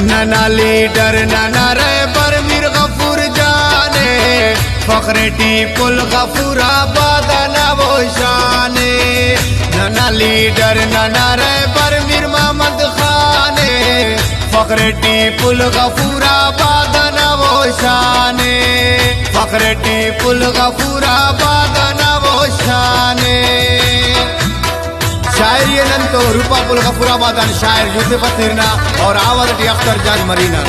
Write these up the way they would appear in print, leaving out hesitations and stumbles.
नाना leader नाना रहबर मीर गफूर जाने फखरे टीपुल गफूराबाद ना वो शाने। नाना लीडर नाना रहबर मीर मोहम्मद खाने फखरे टीपुल गफूराबाद ना वो शाने। फखरे टीपुल गफूराबाद ना वो शाने। शायर ये नंतो रूपा पुल गफूराबाद शायर यूसुफ सिरना और आवाज अख्तर जान मरीना।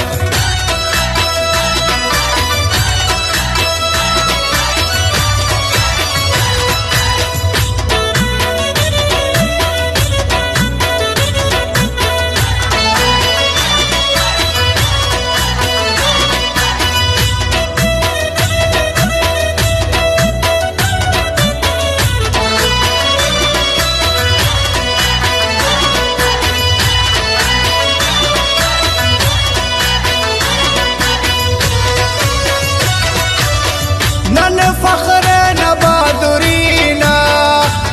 नन फखर न बहादुरीना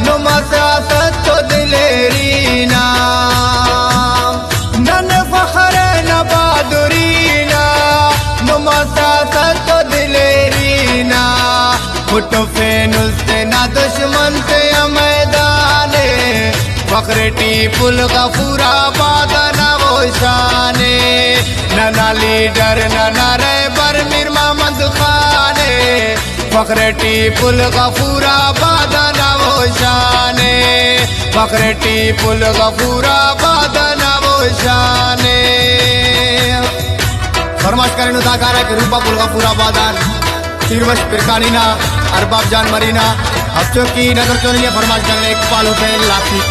नो मसासत तो दिलेरीना। नन फखर न बहादुरीना नो मसासत तो दिलेरीना। फुटो फेनुस से ना दुश्मन से मैदाने फखरे टीपुल गफूराबाद ना वो शाने। नाना लीडर नाना रहबर मीर मोहम्मद खाने फखरे टीपुल गफूराबाद ना वो शाने। फखरे टीपुल गफूराबाद ना वो शाने। फरमाश करें उदाकार है कि रूपा पुल गफूराबाद तीरवश पिरकानीना अरबाब जान मरीना हफ्तों की नजर क्यों नहीं है। फरमाश करने एक पाल हुसैन लाठी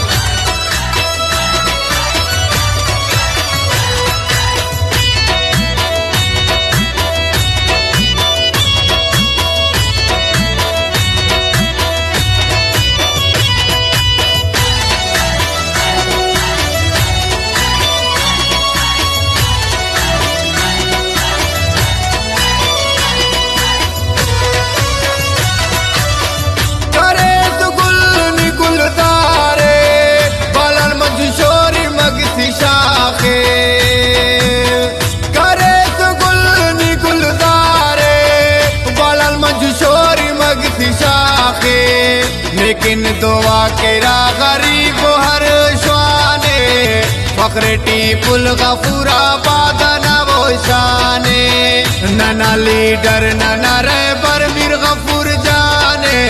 शाखे करे तो गुल निकुल दारे बालल मंजूशोरी मगसी शाखे। लेकिन दुआ केरा गरीब हर शाने फखरे टीपुल गफूराबाद ना वो शाने। नाना लीडर नाना रहबर मीर गफूर जाने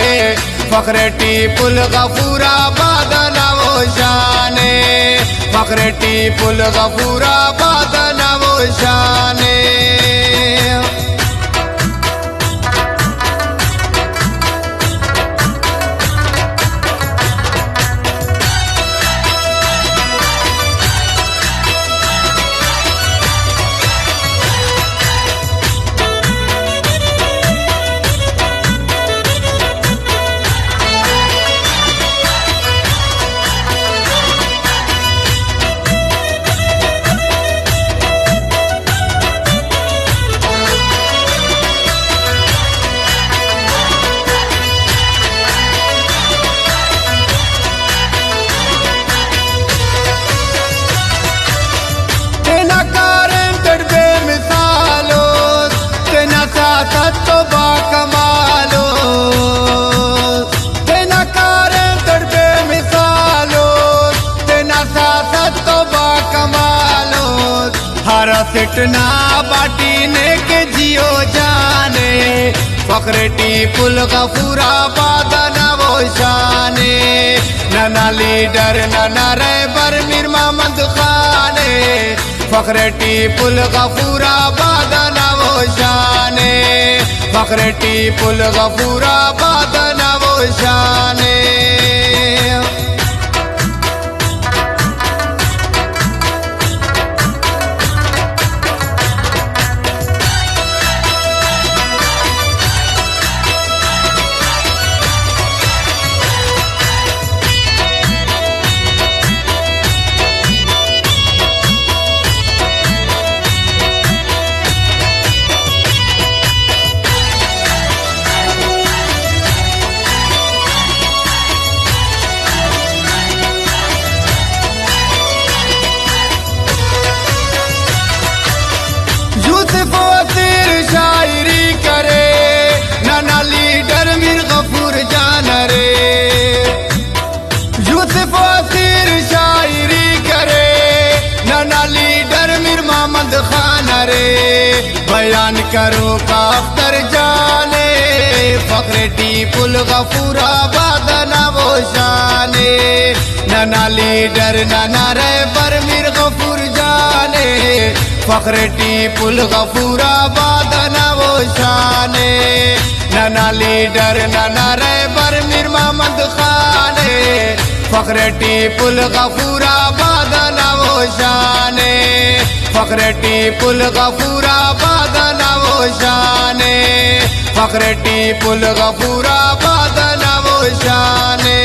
फखरे टीपुल गफूराबाद ना वो शाने। फखरे टीपुल गफूराबाद ना वो शाने। तो बाकमालो तेना कारे तड़पे मिसालो तेना सासत तो बाकमालो। हरा सिटना बाटी ने के जियो जाने फखरे टीपुल गफूराबाद ना वो शाने। नाना लीडर नाना रहबर मीर मोहम्मद खाने फखरे टीपुल गफूराबाद ना वो शाने। फखरे टीपुल गफूराबाद ना वो शाने। बयान करो काफ्तर जाने फखरे टीपुल गफूरा बादना वो शाने नना लीडर नना रे पर मीर गफूर जाने फखरे टीपुल गफूरा बादना वो शाने नना लीडर नना रे पर मीर मोहम्मद खाने फखरे टीपुल गफूरा बादना वो शाने फखरे टीपुल गफूरा बादना वो शाने फखरे टीपुल गफूरा बादना वो शाने